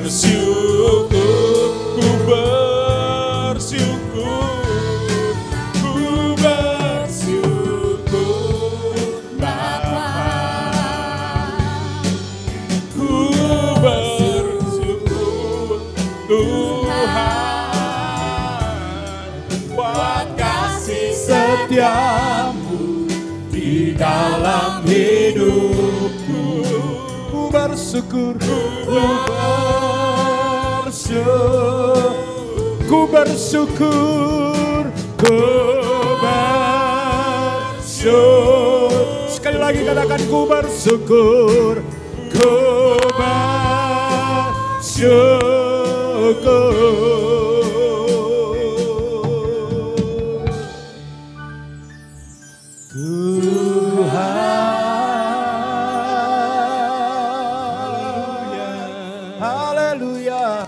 bersyukur, ku bersyukur, ku bersyukur Bapa. Ku bersyukur Tuhan buat kasih setiamu di dalam hidupku. Ku bersyukur, ku bersyukur, ku bersyukur. Sekali lagi katakan ku bersyukur, ku bersyukur. Tuhan, haleluya,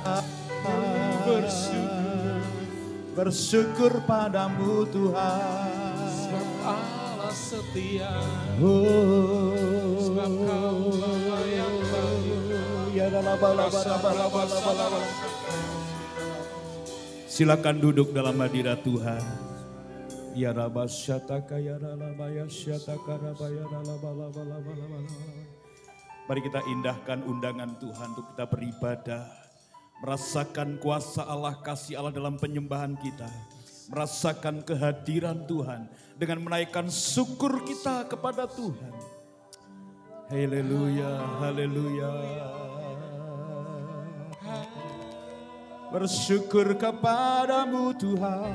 bersyukur padamu Tuhan, sebab Allah setia, sebab Kau Bapa yang baik. Silakan duduk dalam hadirat Tuhan. Ya rabasyataka ya ralabaya syataka rabaya ralabalabalabalabala. Mari kita indahkan undangan Tuhan untuk kita beribadah. Merasakan kuasa Allah, kasih Allah dalam penyembahan kita. Merasakan kehadiran Tuhan dengan menaikkan syukur kita kepada Tuhan. Haleluya, haleluya. Bersyukur kepadamu Tuhan.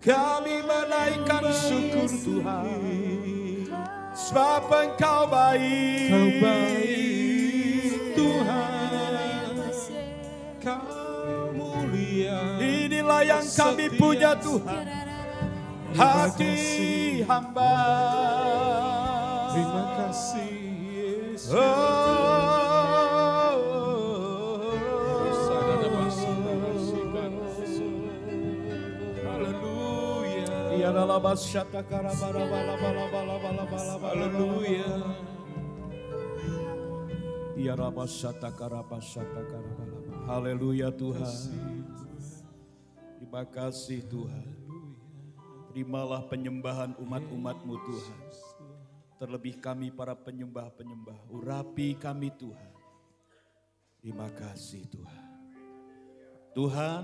Kami menaikkan syukur Tuhan, sebab Engkau baik, Kau baik Tuhan, Kau mulia. Inilah yang kami punya Tuhan, hati hamba. Terima kasih Yesus. Haleluya. Haleluya Tuhan. Terima kasih Tuhan. Terimalah penyembahan umat-umat-Mu Tuhan. Terlebih kami para penyembah-penyembah. Urapi kami Tuhan. Terima kasih Tuhan. Tuhan,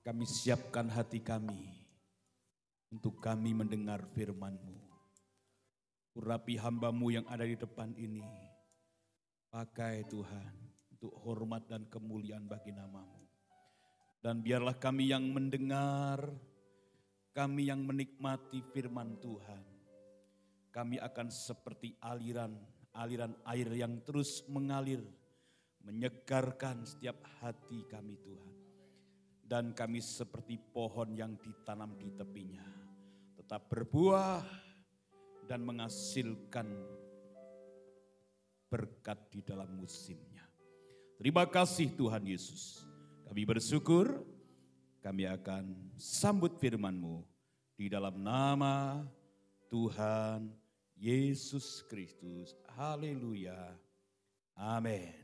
kami siapkan hati kami untuk kami mendengar firman-Mu. Urapi hamba-Mu yang ada di depan ini. Pakai Tuhan untuk hormat dan kemuliaan bagi nama-Mu. Dan biarlah kami yang mendengar, kami yang menikmati firman Tuhan. Kami akan seperti aliran air yang terus mengalir, menyegarkan setiap hati kami Tuhan. Dan kami seperti pohon yang ditanam di tepinya, tetap berbuah dan menghasilkan berkat di dalam musimnya. Terima kasih Tuhan Yesus. Kami bersyukur, kami akan sambut firman-Mu di dalam nama Tuhan Yesus Kristus. Haleluya. Amin.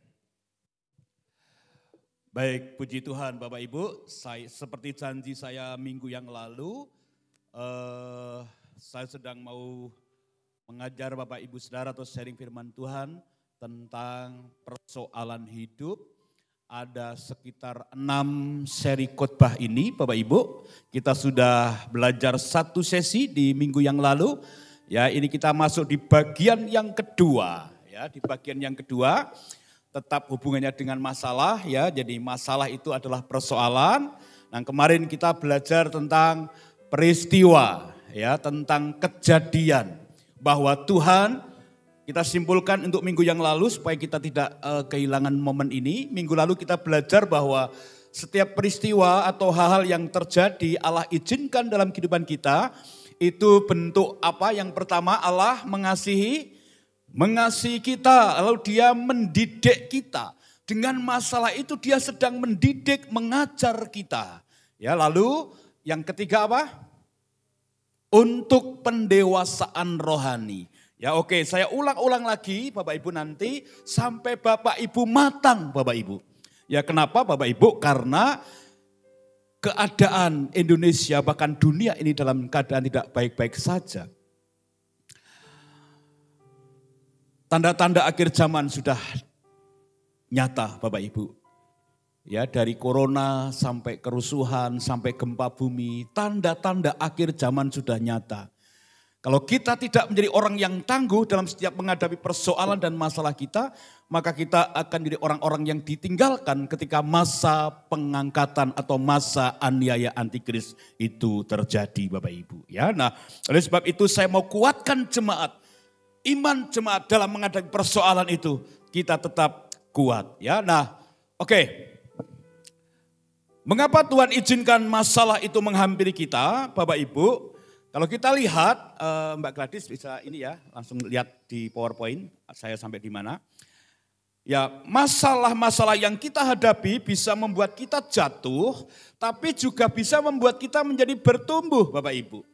Baik, puji Tuhan Bapak Ibu, seperti janji saya minggu yang lalu, saya sedang mau mengajar Bapak Ibu Saudara atau sharing firman Tuhan tentang persoalan hidup. Ada sekitar 6 seri khotbah ini Bapak Ibu. Kita sudah belajar 1 sesi di minggu yang lalu. Ya, ini kita masuk di bagian yang kedua. Ya, di bagian yang kedua. Tetap hubungannya dengan masalah ya, jadi masalah itu adalah persoalan. Nah kemarin kita belajar tentang peristiwa ya, tentang kejadian. Bahwa Tuhan, kita simpulkan untuk minggu yang lalu supaya kita tidak kehilangan momen ini. Minggu lalu kita belajar bahwa setiap peristiwa atau hal-hal yang terjadi Allah izinkan dalam kehidupan kita. Itu bentuk apa? Yang pertama Allah mengasihi kita, lalu dia mendidik kita. Dengan masalah itu dia sedang mendidik, mengajar kita. Ya, lalu yang ketiga apa? Untuk pendewasaan rohani. Ya oke, saya ulang-ulang lagi Bapak Ibu nanti sampai Bapak Ibu matang Bapak Ibu. Ya kenapa Bapak Ibu? Karena keadaan Indonesia bahkan dunia ini dalam keadaan tidak baik-baik saja. Tanda-tanda akhir zaman sudah nyata Bapak Ibu. Ya dari corona sampai kerusuhan, sampai gempa bumi, tanda-tanda akhir zaman sudah nyata. Kalau kita tidak menjadi orang yang tangguh dalam setiap menghadapi persoalan dan masalah kita, maka kita akan menjadi orang-orang yang ditinggalkan ketika masa pengangkatan atau masa aniaya antikris itu terjadi Bapak Ibu. Ya, nah oleh sebab itu saya mau kuatkan jemaat, iman jemaat dalam menghadapi persoalan itu kita tetap kuat. Ya, nah oke. Mengapa Tuhan izinkan masalah itu menghampiri kita Bapak Ibu? Kalau kita lihat, Mbak Gladys bisa ini ya, langsung lihat di PowerPoint, saya sampai di mana. Ya, masalah-masalah yang kita hadapi bisa membuat kita jatuh, tapi juga bisa membuat kita menjadi bertumbuh, Bapak Ibu.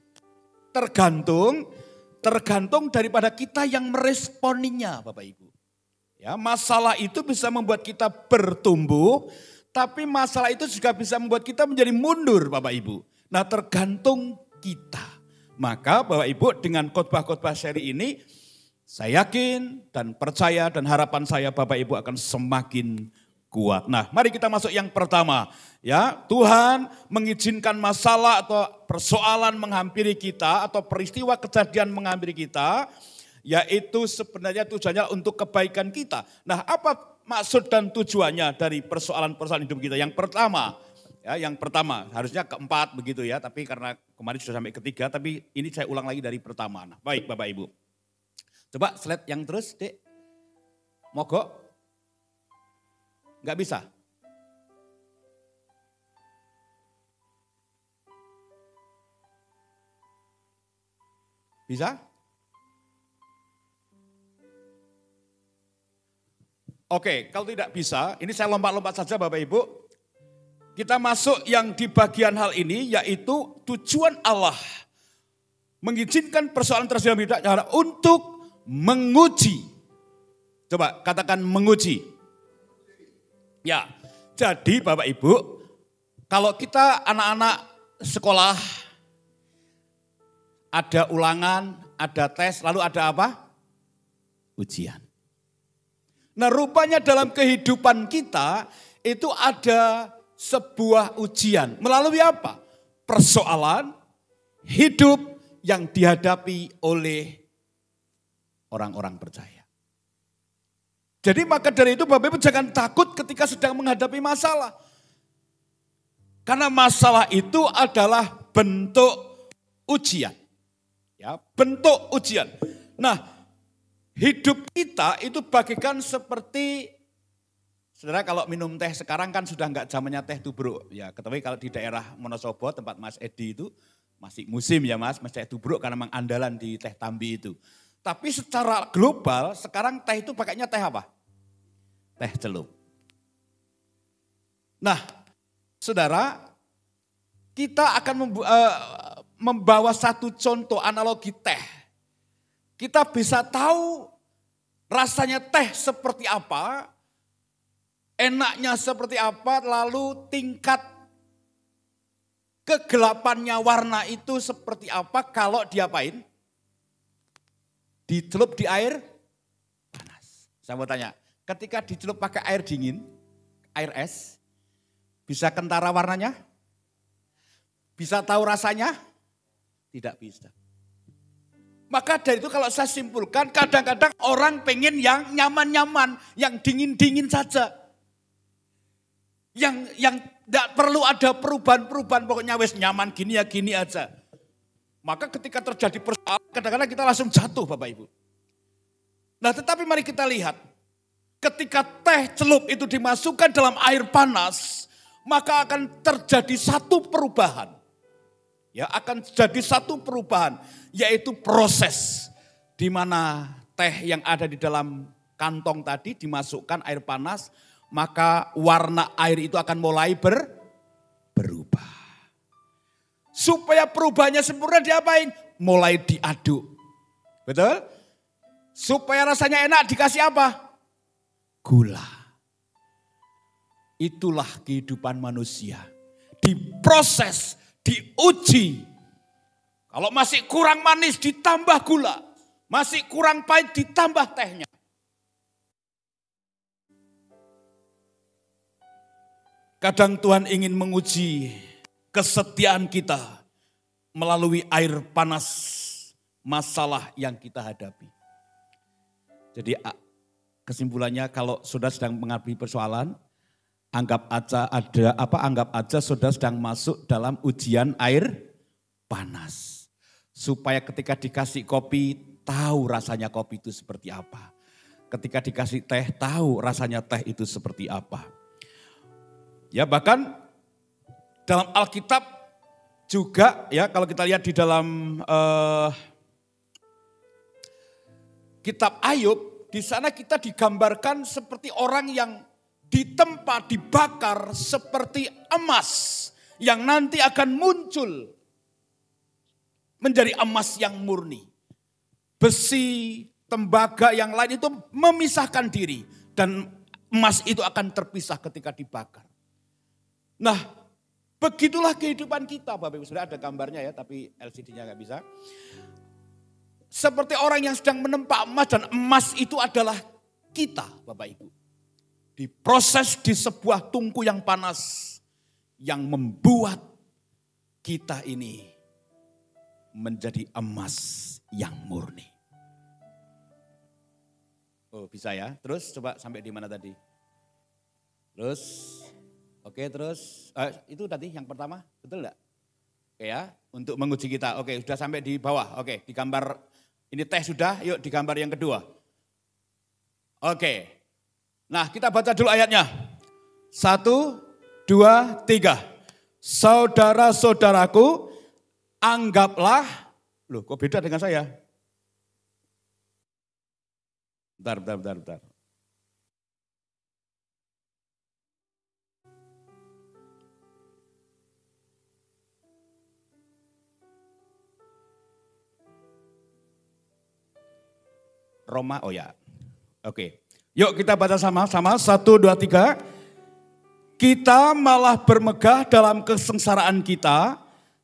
Tergantung daripada kita yang meresponinya, Bapak Ibu. Ya, masalah itu bisa membuat kita bertumbuh, tapi masalah itu juga bisa membuat kita menjadi mundur, Bapak Ibu. Nah, tergantung kita. Maka Bapak Ibu dengan khotbah-khotbah seri ini saya yakin dan percaya dan harapan saya Bapak Ibu akan semakin kuat. Nah mari kita masuk yang pertama. Ya, Tuhan mengizinkan masalah atau persoalan menghampiri kita atau peristiwa kejadian menghampiri kita. Yaitu sebenarnya tujuannya untuk kebaikan kita. Nah apa maksud dan tujuannya dari persoalan-persoalan hidup kita? Yang pertama, harusnya keempat begitu ya, tapi karena kemarin sudah sampai ketiga, tapi ini saya ulang lagi dari pertama. Nah, baik Bapak Ibu. Coba slide yang terus, Dek. Mogok? Enggak bisa? Bisa? Oke, kalau tidak bisa, ini saya lompat-lompat saja Bapak Ibu. Kita masuk yang di bagian hal ini yaitu tujuan Allah mengizinkan persoalan terjadi untuk menguji. Coba katakan menguji. Ya, jadi Bapak Ibu, kalau kita anak-anak sekolah ada ulangan, ada tes, lalu ada apa? Ujian. Nah rupanya dalam kehidupan kita itu ada sebuah ujian. Melalui apa? Persoalan hidup yang dihadapi oleh orang-orang percaya. Jadi maka dari itu Bapak Ibu jangan takut ketika sedang menghadapi masalah. Karena masalah itu adalah bentuk ujian. Ya, bentuk ujian. Nah, hidup kita itu bagaikan seperti, saudara kalau minum teh sekarang kan sudah enggak zamannya teh tubruk. Ya, ketahui kalau di daerah Wonosobo tempat Mas Edi itu masih musim ya Mas teh tubruk karena memang andalan di teh Tambi itu. Tapi secara global sekarang teh itu pakainya teh apa? Teh celup. Nah, saudara, kita akan membawa satu contoh analogi teh. Kita bisa tahu rasanya teh seperti apa, enaknya seperti apa, lalu tingkat kegelapannya warna itu seperti apa kalau diapain? Dicelup di air panas. Saya mau tanya, ketika dicelup pakai air dingin, air es, bisa kentara warnanya? Bisa tahu rasanya? Tidak bisa. Maka dari itu kalau saya simpulkan, kadang-kadang orang pengen yang nyaman-nyaman, yang dingin-dingin saja. Yang tidak perlu ada perubahan-perubahan, pokoknya wes nyaman gini ya gini aja. Maka ketika terjadi persoalan, kadang-kadang kita langsung jatuh Bapak Ibu. Nah tetapi mari kita lihat, ketika teh celup itu dimasukkan dalam air panas, maka akan terjadi satu perubahan. Ya, akan jadi satu perubahan, yaitu proses di mana teh yang ada di dalam kantong tadi dimasukkan air panas, maka warna air itu akan mulai berubah. Supaya perubahannya sempurna diapain? Mulai diaduk. Betul? Supaya rasanya enak dikasih apa? Gula. Itulah kehidupan manusia. Diproses, diuji. Kalau masih kurang manis ditambah gula. Masih kurang pahit ditambah tehnya. Kadang Tuhan ingin menguji kesetiaan kita melalui air panas masalah yang kita hadapi. Jadi kesimpulannya kalau saudara sedang menghadapi persoalan, anggap aja saudara sedang masuk dalam ujian air panas. Supaya ketika dikasih kopi, tahu rasanya kopi itu seperti apa. Ketika dikasih teh, tahu rasanya teh itu seperti apa. Ya bahkan dalam Alkitab juga ya kalau kita lihat di dalam kitab Ayub, di sana kita digambarkan seperti orang yang ditempa, dibakar seperti emas yang nanti akan muncul menjadi emas yang murni. Besi, tembaga yang lain itu memisahkan diri dan emas itu akan terpisah ketika dibakar. Nah, begitulah kehidupan kita, Bapak Ibu. Sudah ada gambarnya ya, tapi LCD-nya nggak bisa. Seperti orang yang sedang menempa emas dan emas itu adalah kita, Bapak Ibu. Diproses di sebuah tungku yang panas yang membuat kita ini menjadi emas yang murni. Oh, bisa ya. Terus coba sampai di mana tadi? Terus oke, terus itu tadi yang pertama, betul enggak? Oke ya, untuk menguji kita. Oke, sudah sampai di bawah. Oke, di gambar ini teh sudah, yuk di gambar yang kedua. Oke. Nah, kita baca dulu ayatnya. 1, 2, 3. Saudara-saudaraku, anggaplah, loh kok beda dengan saya? Bentar. Roma, oh ya. Oke. Yuk kita baca sama-sama. 1, 2, 3. Kita malah bermegah dalam kesengsaraan kita.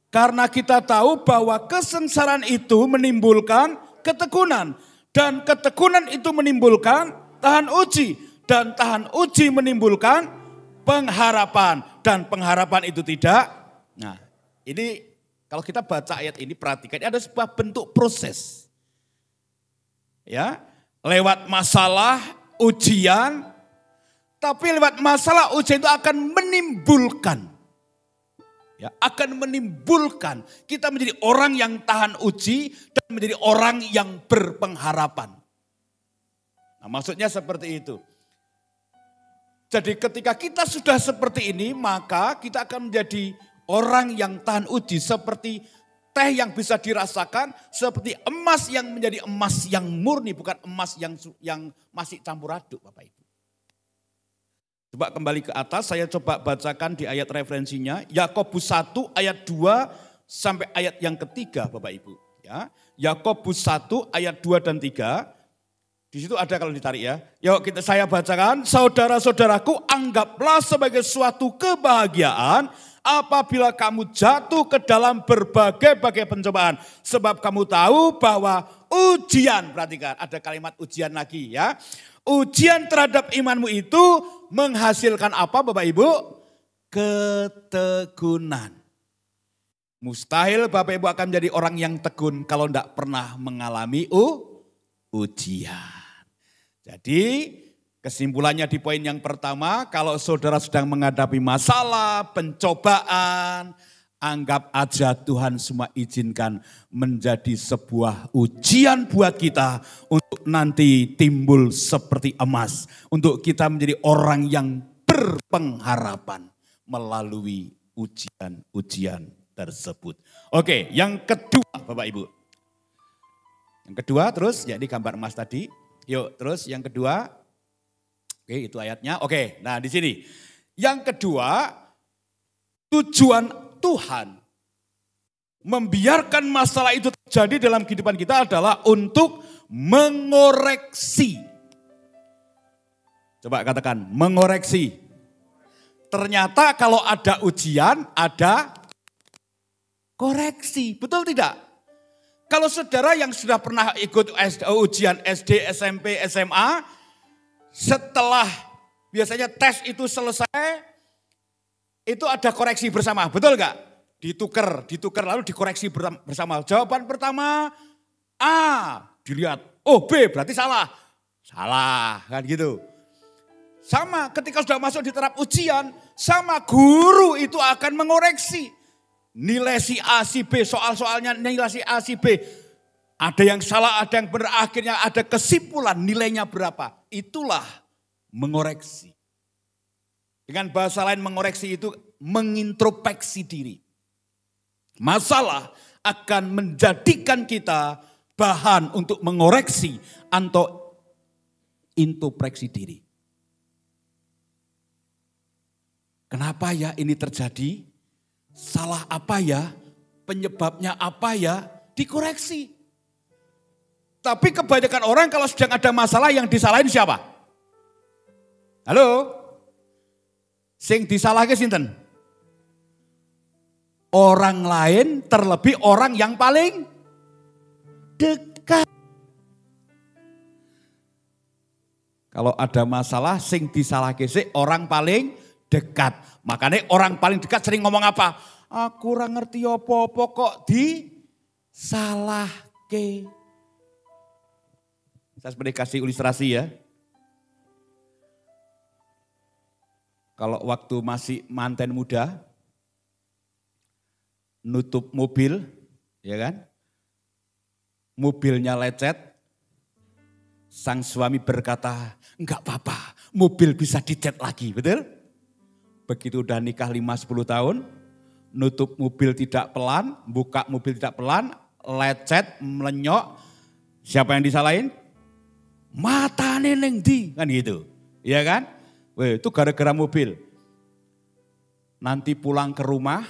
Karena kita tahu bahwa kesengsaraan itu menimbulkan ketekunan. Dan ketekunan itu menimbulkan tahan uji. Dan tahan uji menimbulkan pengharapan. Dan pengharapan itu tidak. Nah ini kalau kita baca ayat ini perhatikan. Ini ada sebuah bentuk proses. Ya, lewat masalah, ujian, tapi lewat masalah ujian itu akan menimbulkan, ya, akan menimbulkan kita menjadi orang yang tahan uji dan menjadi orang yang berpengharapan. Nah, maksudnya seperti itu. Jadi ketika kita sudah seperti ini, maka kita akan menjadi orang yang tahan uji seperti teh yang bisa dirasakan, seperti emas yang menjadi emas yang murni, bukan emas yang masih campur aduk, Bapak Ibu. Coba kembali ke atas, saya coba bacakan di ayat referensinya, Yakobus 1 ayat 2 sampai ayat yang ketiga, Bapak Ibu. Ya, Yakobus 1 ayat 2 dan 3, di situ ada kalau ditarik ya. Yuk saya bacakan, saudara-saudaraku anggaplah sebagai suatu kebahagiaan apabila kamu jatuh ke dalam berbagai-bagai pencobaan. Sebab kamu tahu bahwa ujian, perhatikan ada kalimat ujian lagi ya. Ujian terhadap imanmu itu menghasilkan apa Bapak Ibu? Ketekunan. Mustahil Bapak Ibu akan menjadi orang yang tekun kalau tidak pernah mengalami ujian. Jadi kesimpulannya di poin yang pertama, kalau saudara sedang menghadapi masalah, pencobaan, anggap aja Tuhan semua izinkan menjadi sebuah ujian buat kita untuk nanti timbul seperti emas. Untuk kita menjadi orang yang berpengharapan melalui ujian-ujian tersebut. Oke, yang kedua Bapak Ibu. Yang kedua terus, ya ini gambar emas tadi. Yuk terus yang kedua. Oke, itu ayatnya. Oke, nah di sini. Yang kedua, tujuan Tuhan membiarkan masalah itu terjadi dalam kehidupan kita adalah untuk mengoreksi. Coba katakan, mengoreksi. Ternyata kalau ada ujian, ada koreksi. Betul tidak? Kalau saudara yang sudah pernah ikut ujian SD, SMP, SMA, setelah biasanya tes itu selesai, itu ada koreksi bersama. Betul enggak? Ditukar lalu dikoreksi bersama. Jawaban pertama A, dilihat. Oh B, berarti salah. Salah, kan gitu. Sama ketika sudah masuk di tahap ujian, sama guru itu akan mengoreksi. Nilai si A, si B, soal-soalnya nilai si A, si B. Ada yang salah, ada yang benar, akhirnya ada kesimpulan nilainya berapa. Itulah mengoreksi. Dengan bahasa lain mengoreksi itu mengintrospeksi diri. Masalah akan menjadikan kita bahan untuk mengoreksi atau introspeksi diri. Kenapa ya ini terjadi? Salah apa ya? Penyebabnya apa ya? Dikoreksi. Tapi kebanyakan orang kalau sedang ada masalah yang disalahin siapa? Halo? Sing disalahke sinten? Orang lain, terlebih orang yang paling dekat. Kalau ada masalah sing disalahke sik orang paling dekat. Makanya orang paling dekat sering ngomong apa? Aku kurang ngerti apa-apa kok disalahke. Saya sebenarnya kasih ilustrasi ya. Kalau waktu masih manten muda, nutup mobil, ya kan? Mobilnya lecet, sang suami berkata, enggak apa-apa, mobil bisa dicat lagi, betul? Begitu udah nikah 5-10 tahun, nutup mobil tidak pelan, buka mobil tidak pelan, lecet, melenyok, siapa yang disalahin? Matane ning ndi, kan gitu, ya kan? Weh, itu gara-gara mobil. Nanti pulang ke rumah,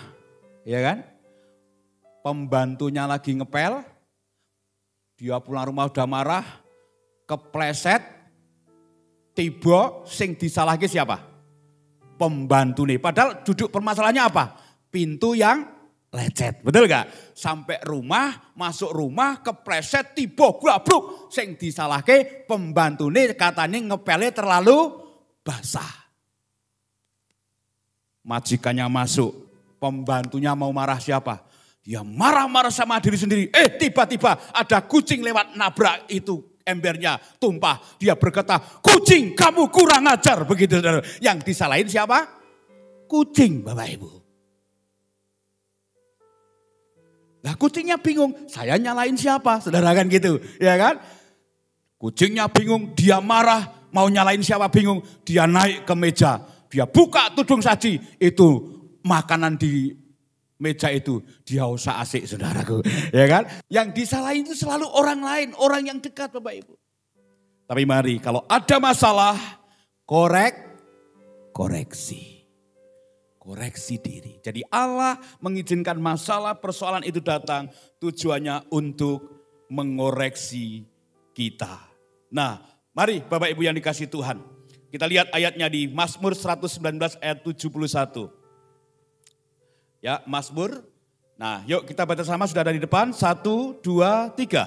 ya kan? Pembantunya lagi ngepel, dia pulang rumah udah marah, kepleset, tiba sing disalahke siapa? Pembantu nih. Padahal duduk permasalahannya apa? Pintu yang lecet, betul gak? Sampai rumah, masuk rumah, kepleset, tiba gabruk. Sing disalahke pembantu nih katanya ngepelnya terlalu basah. Majikannya masuk, pembantunya mau marah siapa? Dia marah-marah sama diri sendiri. Tiba-tiba ada kucing lewat nabrak itu embernya tumpah. Dia berkata, kucing kamu kurang ajar. Begitu saudara. Yang disalahin siapa? Kucing Bapak Ibu. Nah kucingnya bingung, saya nyalain siapa? Saudara kan gitu, ya kan? Kucingnya bingung, dia marah, mau nyalain siapa bingung. Dia naik ke meja, dia buka tudung saji, itu makanan di meja itu dia usah asik saudaraku, ya kan? Yang disalahin itu selalu orang lain, orang yang dekat Bapak Ibu. Tapi mari kalau ada masalah, koreksi diri. Jadi Allah mengizinkan masalah persoalan itu datang tujuannya untuk mengoreksi kita. Nah, mari Bapak Ibu yang dikasih Tuhan. Kita lihat ayatnya di Mazmur 119 ayat 71. Ya, Mazmur. Nah, yuk kita baca sama sudah ada di depan. 1, 2, 3.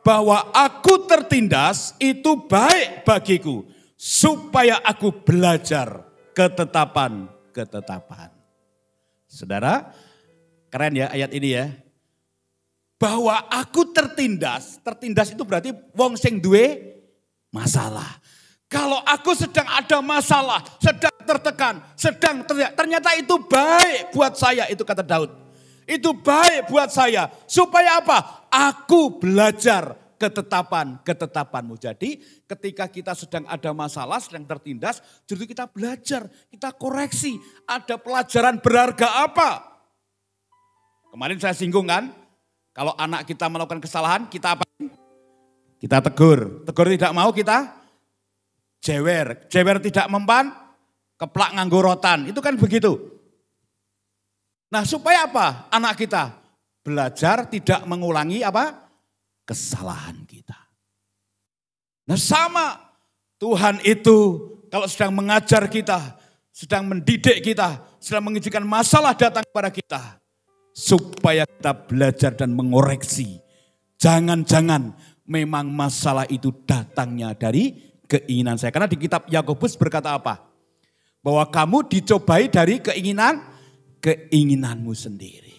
Bahwa aku tertindas itu baik bagiku. Supaya aku belajar ketetapan. Saudara, keren ya ayat ini ya. Bahwa aku tertindas itu berarti wong sing duwe masalah. Kalau aku sedang ada masalah, sedang tertekan, sedang teriak, ternyata itu baik buat saya, itu kata Daud. Itu baik buat saya, supaya apa? Aku belajar ketetapanmu. Jadi ketika kita sedang ada masalah, sedang tertindas, justru kita belajar, kita koreksi. Ada pelajaran berharga apa? Kemarin saya singgung kan, kalau anak kita melakukan kesalahan, kita apa? Kita tegur. Tegur tidak mau, kita jewer tidak mempan, keplak nganggo rotan, itu kan begitu. Nah supaya apa? Anak kita belajar tidak mengulangi apa? Kesalahan kita. Nah sama, Tuhan itu kalau sedang mengajar kita, sedang mendidik kita, sedang mengizinkan masalah datang kepada kita. Supaya kita belajar dan mengoreksi. Jangan-jangan memang masalah itu datangnya dari keinginan saya. Karena di kitab Yakobus berkata apa? Bahwa kamu dicobai dari keinginanmu sendiri.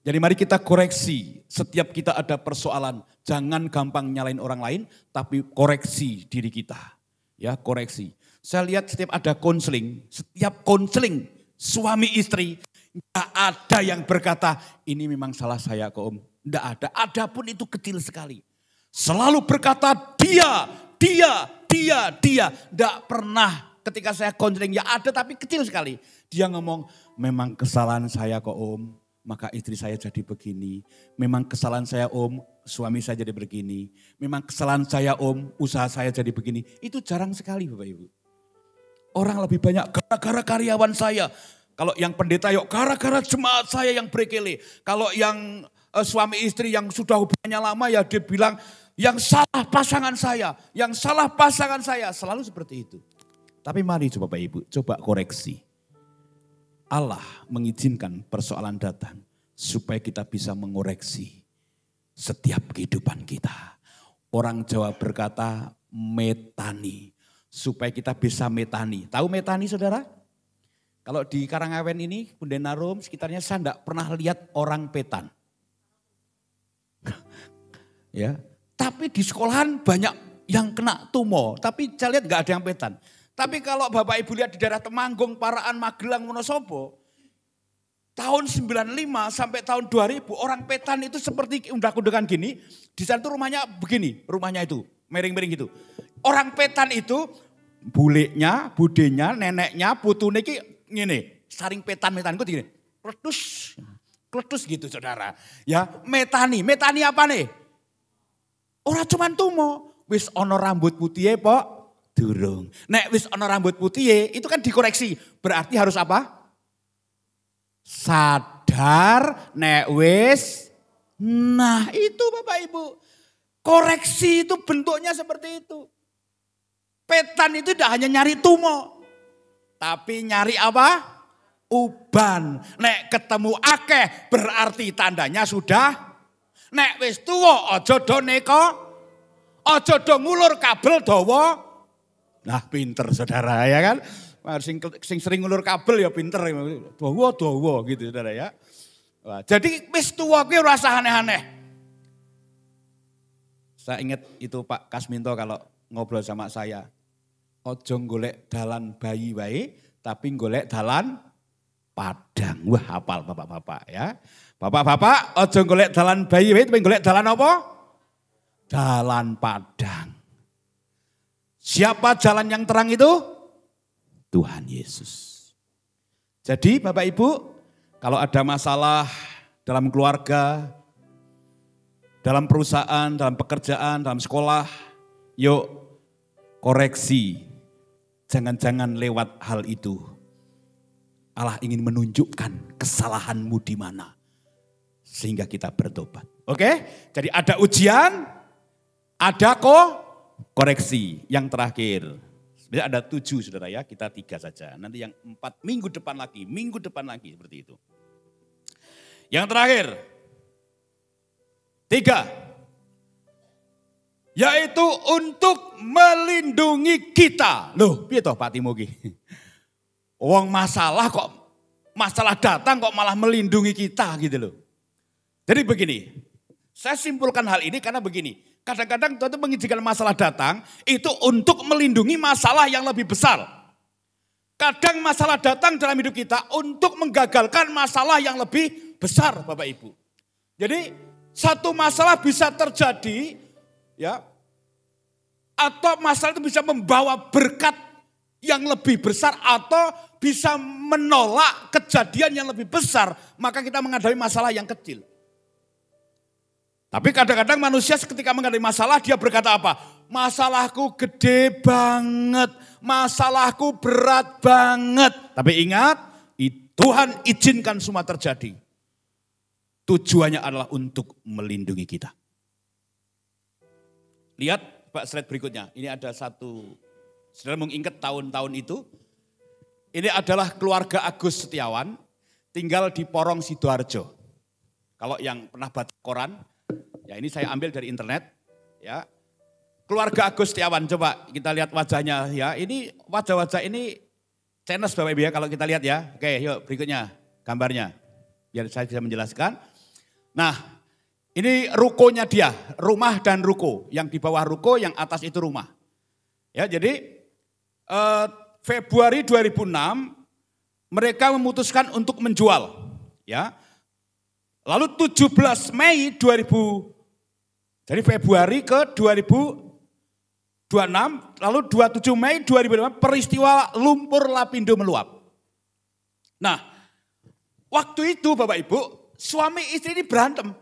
Jadi mari kita koreksi, setiap kita ada persoalan, jangan gampang nyalain orang lain, tapi koreksi diri kita. Ya, koreksi. Saya lihat setiap ada konseling, setiap konseling suami istri, enggak ada yang berkata, ini memang salah saya kok Om. Enggak ada, ada pun itu kecil sekali. Selalu berkata dia. Enggak pernah ketika saya konseling, ya ada tapi kecil sekali. Dia ngomong, memang kesalahan saya kok Om, maka istri saya jadi begini. Memang kesalahan saya Om, suami saya jadi begini. Memang kesalahan saya Om, usaha saya jadi begini. Itu jarang sekali Bapak Ibu. Orang lebih banyak gara-gara karyawan saya. Kalau yang pendeta yuk gara-gara jemaat saya yang berkele. Kalau yang suami istri yang sudah hubungannya lama ya dia bilang yang salah pasangan saya. Yang salah pasangan saya. Selalu seperti itu. Tapi mari coba Bapak Ibu, coba koreksi. Allah mengizinkan persoalan datang supaya kita bisa mengoreksi setiap kehidupan kita. Orang Jawa berkata metani, supaya kita bisa metani. Tahu metani saudara? Kalau di Karangawen ini, Kundenarum sekitarnya saya enggak pernah lihat orang petan. Ya, tapi di sekolahan banyak yang kena tumor, tapi saya lihat enggak ada yang petan. Tapi kalau Bapak Ibu lihat di daerah Temanggung, Paraan, Magelang, Wonosobo, tahun 95 sampai tahun 2000 orang petan itu seperti undak-undakan gini, di sana itu rumahnya begini, rumahnya itu miring-miring gitu. Orang petan itu buleknya, budenya, neneknya, putune iki ngene, saring petan-metan itu gini. Kletus gitu saudara. Ya, metani apa nih? Orang cuman tumo, wis ono rambut putih pok. Durung. Nek wis ana rambut putih itu kan dikoreksi. Berarti harus apa? Sadar nek wis. Nah itu Bapak Ibu. Koreksi itu bentuknya seperti itu. Petan itu tidak hanya nyari tumo. Tapi nyari apa? Uban. Nek ketemu akeh berarti tandanya sudah. Nek wis tuwa aja do neko. Aja do ngulur kabel dawa. Nah pinter saudara ya kan. Sing sering ngulur kabel ya pinter. Dawa gitu saudara ya. Wah, jadi wis tuwa kuwi ora usah aneh-aneh. Saya ingat itu Pak Kasminto kalau ngobrol sama saya. Ojo golek dalan bayi wae tapi golek dalan padang. Wah hafal bapak-bapak ya. Bapak-bapak ojo golek dalan bayi wae tapi golek dalan apa? Dalan padang. Siapa jalan yang terang itu? Tuhan Yesus. Jadi Bapak Ibu, kalau ada masalah dalam keluarga, dalam perusahaan, dalam pekerjaan, dalam sekolah, yuk koreksi. Jangan-jangan lewat hal itu. Allah ingin menunjukkan kesalahanmu di mana. Sehingga kita bertobat. Oke? Jadi ada ujian, ada koreksi. Yang terakhir, sebenarnya ada 7 saudara ya, kita 3 saja. Nanti yang 4 minggu depan lagi seperti itu. Yang terakhir, 3, yaitu untuk melindungi kita. Loh, piye toh Pak Timogi? Wong masalah datang kok malah melindungi kita gitu loh. Jadi begini, saya simpulkan hal ini karena begini. Kadang-kadang Tuhan itu mengizinkan masalah datang, itu untuk melindungi masalah yang lebih besar. Kadang masalah datang dalam hidup kita untuk menggagalkan masalah yang lebih besar Bapak Ibu. Jadi satu masalah bisa terjadi, ya, atau masalah itu bisa membawa berkat yang lebih besar atau bisa menolak kejadian yang lebih besar. Maka kita menghadapi masalah yang kecil. Tapi kadang-kadang manusia ketika menghadapi masalah dia berkata apa? Masalahku gede banget, masalahku berat banget. Tapi ingat, Tuhan izinkan semua terjadi. Tujuannya adalah untuk melindungi kita. Lihat Pak slide berikutnya. Ini ada satu, saudara mengingat tahun-tahun itu. Ini adalah keluarga Agus Setiawan tinggal di Porong Sidoarjo. Kalau yang pernah baca koran, ya ini saya ambil dari internet. Ya, keluarga Agus Setiawan, coba kita lihat wajahnya ya. Ini wajah-wajah ini Cenes Bapak Ibu ya kalau kita lihat ya. Oke yuk berikutnya gambarnya. Biar saya bisa menjelaskan. Nah ini rukonya dia, rumah dan ruko. Yang di bawah ruko, yang atas itu rumah. Ya jadi Februari 2006 mereka memutuskan untuk menjual. Ya. Lalu 17 Mei 2000, jadi Februari ke 2026, lalu 27 Mei 2005 peristiwa lumpur Lapindo meluap. Nah, waktu itu Bapak Ibu, suami istri ini berantem.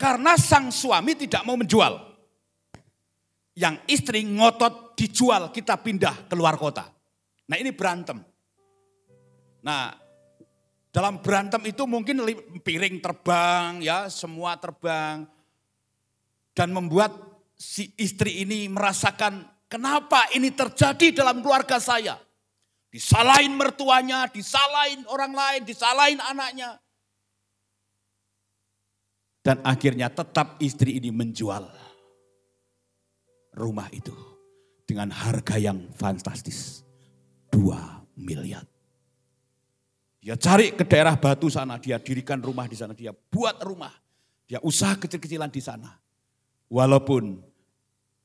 Karena sang suami tidak mau menjual. Yang istri ngotot dijual, kita pindah keluar kota. Nah ini berantem. Nah, dalam berantem itu mungkin piring terbang, ya semua terbang. Dan membuat si istri ini merasakan kenapa ini terjadi dalam keluarga saya. Disalahin mertuanya, disalahin orang lain, disalahin anaknya. Dan akhirnya tetap istri ini menjual rumah itu dengan harga yang fantastis. 2 miliar. Dia cari ke daerah Batu sana, dia dirikan rumah di sana, dia buat rumah. Dia usaha kecil-kecilan di sana. Walaupun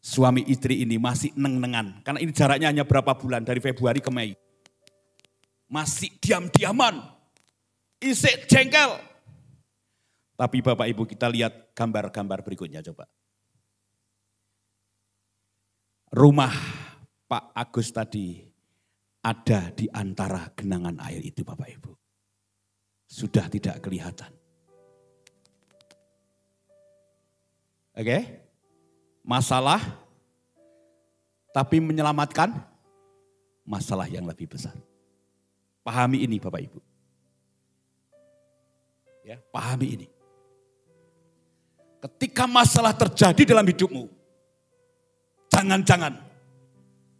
suami istri ini masih neng-nengan. Karena ini jaraknya hanya berapa bulan, dari Februari ke Mei. Masih diam-diaman. Isik jengkel. Tapi Bapak Ibu kita lihat gambar-gambar berikutnya coba. Rumah Pak Agus tadi ada di antara genangan air itu Bapak Ibu. Sudah tidak kelihatan. Oke. Masalah tapi menyelamatkan masalah yang lebih besar. Pahami ini Bapak Ibu. Ya, pahami ini. Ketika masalah terjadi dalam hidupmu, jangan-jangan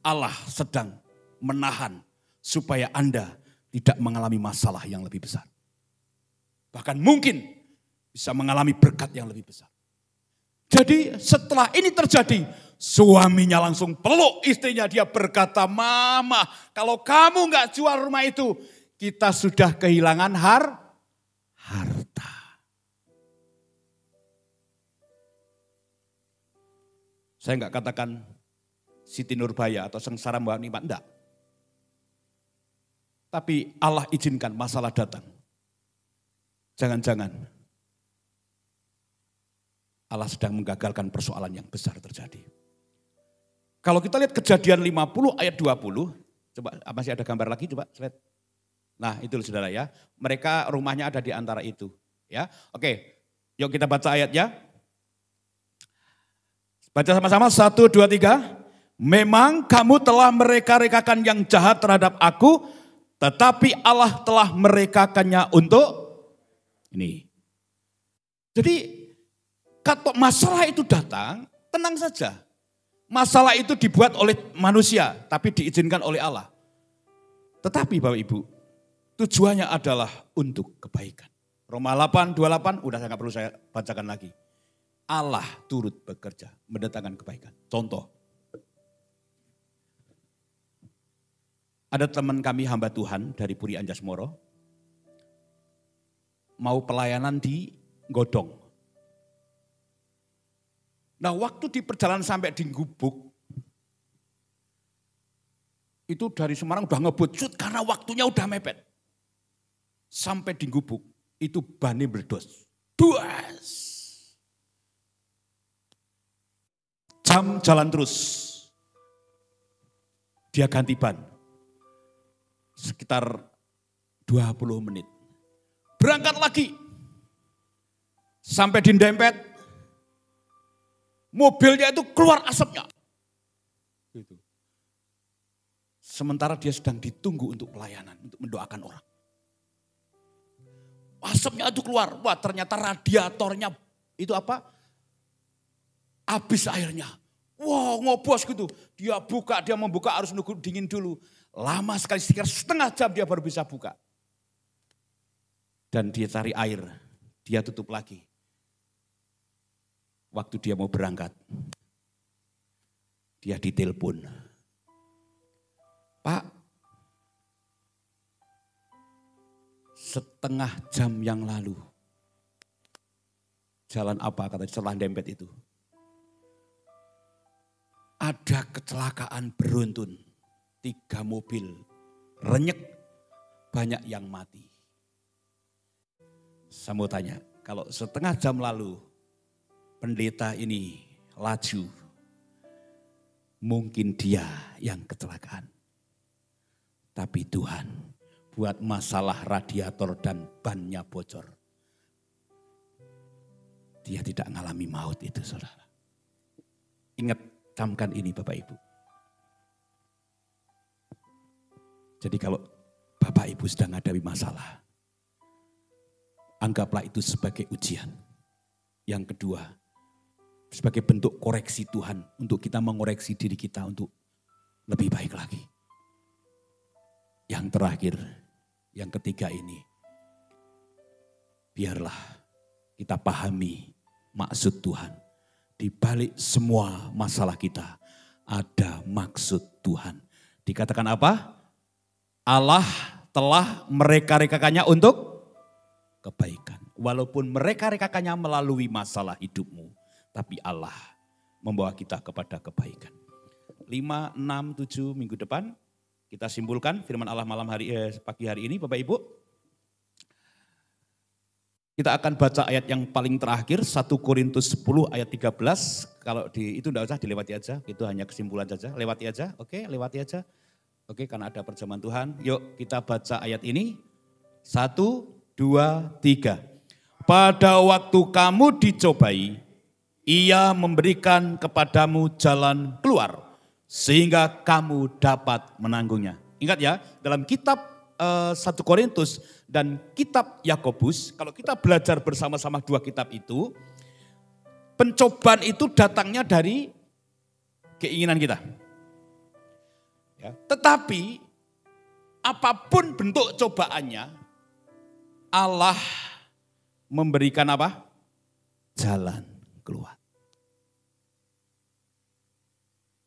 Allah sedang menahan supaya Anda tidak mengalami masalah yang lebih besar. Bahkan mungkin bisa mengalami berkat yang lebih besar. Jadi setelah ini terjadi, suaminya langsung peluk istrinya. Dia berkata, "Mama, kalau kamu nggak jual rumah itu, kita sudah kehilangan harta." Saya nggak katakan Siti Nurbaya atau sengsara Mbak Nikmat, enggak. Tapi Allah izinkan masalah datang. Jangan-jangan Allah sedang menggagalkan persoalan yang besar terjadi. Kalau kita lihat Kejadian 50 ayat 20, coba masih ada gambar lagi coba slide. Nah itu saudara ya, mereka rumahnya ada di antara itu. Ya, oke, yuk kita baca ayatnya. Baca sama-sama, 1, 2, 3. Memang kamu telah mereka-rekakan yang jahat terhadap aku, tetapi Allah telah merekakannya untuk ini. Jadi kalau masalah itu datang, tenang saja. Masalah itu dibuat oleh manusia, tapi diizinkan oleh Allah. Tetapi Bapak Ibu, tujuannya adalah untuk kebaikan. Roma 8, 28, udah nggak perlu saya bacakan lagi. Allah turut bekerja, mendatangkan kebaikan. Contoh, ada teman kami hamba Tuhan dari Puri Anjasmoro, mau pelayanan di Godong. Nah waktu di perjalanan sampai di Gubuk, itu dari Semarang udah ngebut, karena waktunya udah mepet. Sampai di Gubuk, itu bannya meledos. Duas. Jam jalan terus. Dia ganti ban. Sekitar 20 menit. Berangkat lagi. Sampai di Dempet. Mobilnya itu keluar asapnya. Gitu. Sementara dia sedang ditunggu untuk pelayanan, untuk mendoakan orang. Asapnya itu keluar. Wah ternyata radiatornya itu apa? habis airnya. Wow, ngobos gitu. Dia membuka harus nunggu dingin dulu. Lama sekali, sekitar setengah jam dia baru bisa buka. Dan dia cari air, dia tutup lagi. Waktu dia mau berangkat, dia ditelepon. Pak, setengah jam yang lalu, jalan apa kata setelah dempet itu? Ada kecelakaan beruntun, 3 mobil renyek, banyak yang mati. Saya mau tanya, kalau setengah jam lalu pendeta ini laju, mungkin dia yang kecelakaan. Tapi Tuhan buat masalah radiator dan bannya bocor. Dia tidak mengalami maut itu, saudara. Ingat, camkan ini Bapak Ibu. Jadi kalau Bapak Ibu sedang menghadapi masalah, anggaplah itu sebagai ujian. Yang kedua, sebagai bentuk koreksi Tuhan untuk kita mengoreksi diri kita untuk lebih baik lagi. Yang terakhir, yang ketiga ini, biarlah kita pahami maksud Tuhan. Di balik semua masalah kita ada maksud Tuhan. Dikatakan apa? Allah telah mereka-rekakannya untuk kebaikan. Walaupun mereka-rekakannya melalui masalah hidupmu, tapi Allah membawa kita kepada kebaikan. 5, 6, 7 minggu depan kita simpulkan firman Allah pagi hari ini Bapak Ibu. Kita akan baca ayat yang paling terakhir 1 Korintus 10 ayat 13. Kalau itu enggak usah dilewati aja, itu hanya kesimpulan saja. Lewati aja, oke, lewati aja. Oke, karena ada perjamuan Tuhan. Yuk kita baca ayat ini. 1, 2, 3. Pada waktu kamu dicobai, Ia memberikan kepadamu jalan keluar sehingga kamu dapat menanggungnya. Ingat ya, dalam kitab 1 Korintus dan kitab Yakobus, kalau kita belajar bersama-sama 2 kitab itu, pencobaan itu datangnya dari keinginan kita. Ya, tetapi apapun bentuk cobaannya, Allah memberikan apa? Jalan keluar.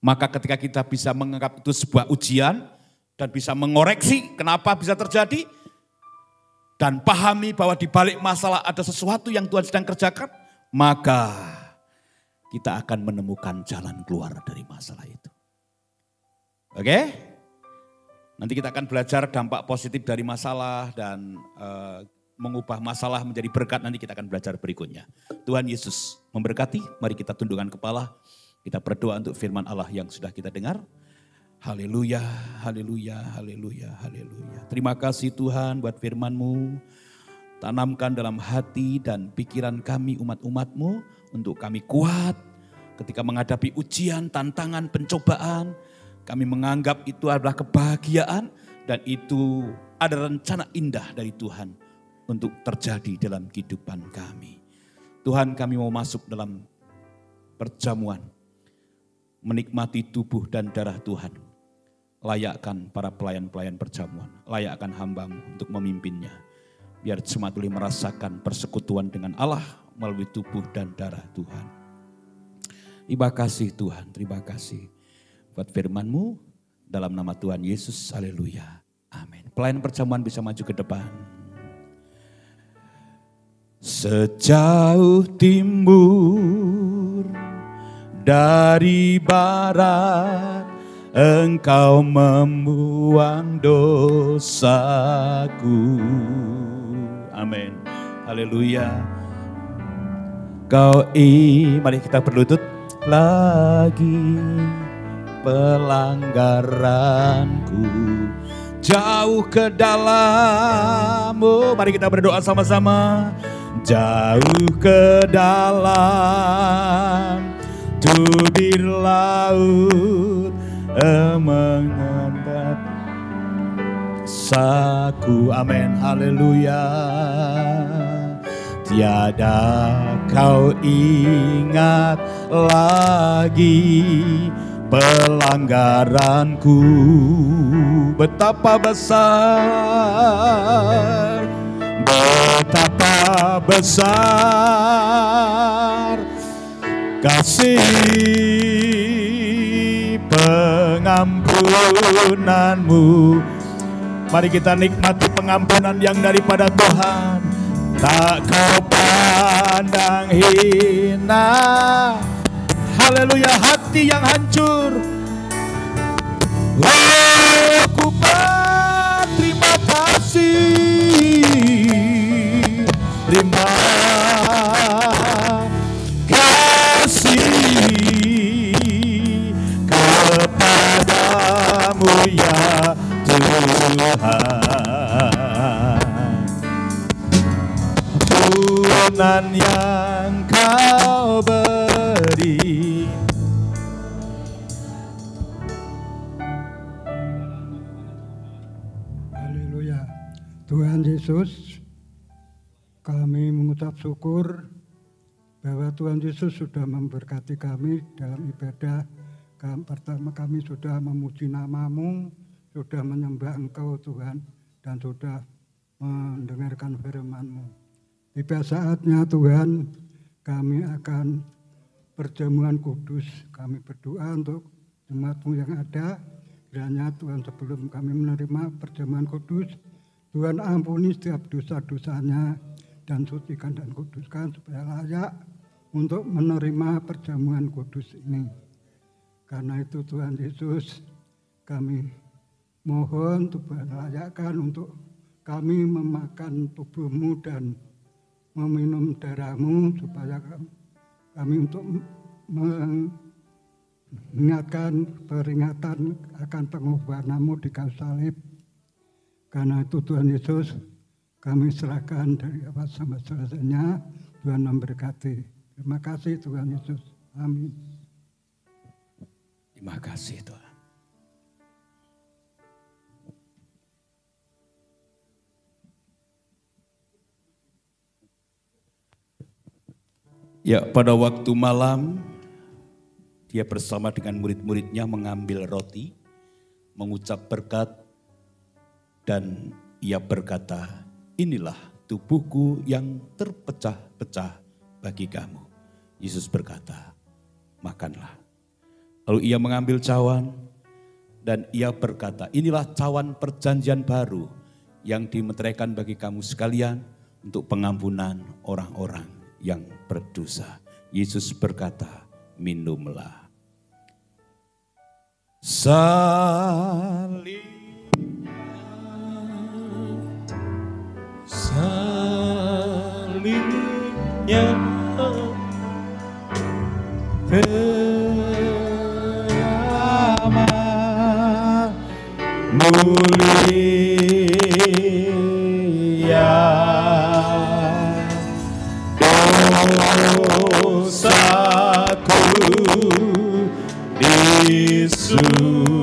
Maka ketika kita bisa menganggap itu sebuah ujian dan bisa mengoreksi kenapa bisa terjadi dan pahami bahwa di balik masalah ada sesuatu yang Tuhan sedang kerjakan, maka kita akan menemukan jalan keluar dari masalah itu. Oke? Nanti kita akan belajar dampak positif dari masalah dan mengubah masalah menjadi berkat, nanti kita akan belajar berikutnya. Tuhan Yesus memberkati, mari kita tundukkan kepala, kita berdoa untuk firman Allah yang sudah kita dengar. Haleluya, haleluya, haleluya, haleluya. Terima kasih Tuhan buat firman-Mu, tanamkan dalam hati dan pikiran kami umat-umat-Mu, untuk kami kuat ketika menghadapi ujian, tantangan, pencobaan. Kami menganggap itu adalah kebahagiaan dan itu ada rencana indah dari Tuhan untuk terjadi dalam kehidupan kami. Tuhan, kami mau masuk dalam perjamuan, menikmati tubuh dan darah Tuhan. Layakkan para pelayan-pelayan perjamuan, layakkan hamba-Mu untuk memimpinnya. Biar jemaat boleh merasakan persekutuan dengan Allah melalui tubuh dan darah Tuhan. Terima kasih Tuhan, terima kasih buat firman-Mu dalam nama Tuhan Yesus, haleluya, amin. Pelayan perjamuan bisa maju ke depan. Sejauh timur dari barat, Engkau membuang dosaku. Amin. Haleluya. Mari kita berlutut lagi. Pelanggaranku jauh ke dalam. Mari kita berdoa sama-sama. Jauh ke dalam tubir laut, mengendap saku. Amin, haleluya. tiada kau ingat lagi pelanggaranku. Betapa besar, betapa besar kasih pengampunanmu. Mari kita nikmati pengampunan yang daripada Tuhan. Tak kau pandang hina. Haleluya, hati yang hancur. Oh, ku berterima kasih. Terima kasih kepadamu ya Tuhan. Ampunan yang kau beri. Haleluya. Tuhan Yesus, kami mengucap syukur bahwa Tuhan Yesus sudah memberkati kami dalam ibadah. Pertama kami sudah memuji nama-Mu, sudah menyembah Engkau Tuhan, dan sudah mendengarkan firman-Mu. Tiba saatnya Tuhan, kami akan perjamuan kudus. Kami berdoa untuk jemaat-Mu yang ada. Kiranya Tuhan, sebelum kami menerima perjamuan kudus, Tuhan ampuni setiap dosa-dosanya dan sucikan dan kuduskan supaya layak untuk menerima perjamuan kudus ini. Karena itu Tuhan Yesus, kami mohon Tuhan layakkan untuk kami memakan tubuh-Mu dan meminum darah-Mu, supaya kami untuk mengingatkan peringatan akan pengorbanan-Mu di kayu salib. Karena itu Tuhan Yesus, kami serahkan dari awal sampai selesainya. Tuhan memberkati. Terima kasih Tuhan Yesus. Amin. Terima kasih Tuhan. Ya, pada waktu malam dia bersama dengan murid-muridnya mengambil roti, mengucap berkat, dan ia berkata, inilah tubuhku yang terpecah-pecah bagi kamu. Yesus berkata, makanlah. Lalu ia mengambil cawan dan ia berkata, inilah cawan perjanjian baru yang dimeteraikan bagi kamu sekalian untuk pengampunan orang-orang yang berdosa. Yesus berkata, minumlah. Salibnya teramat mulia. Dosaku disungguh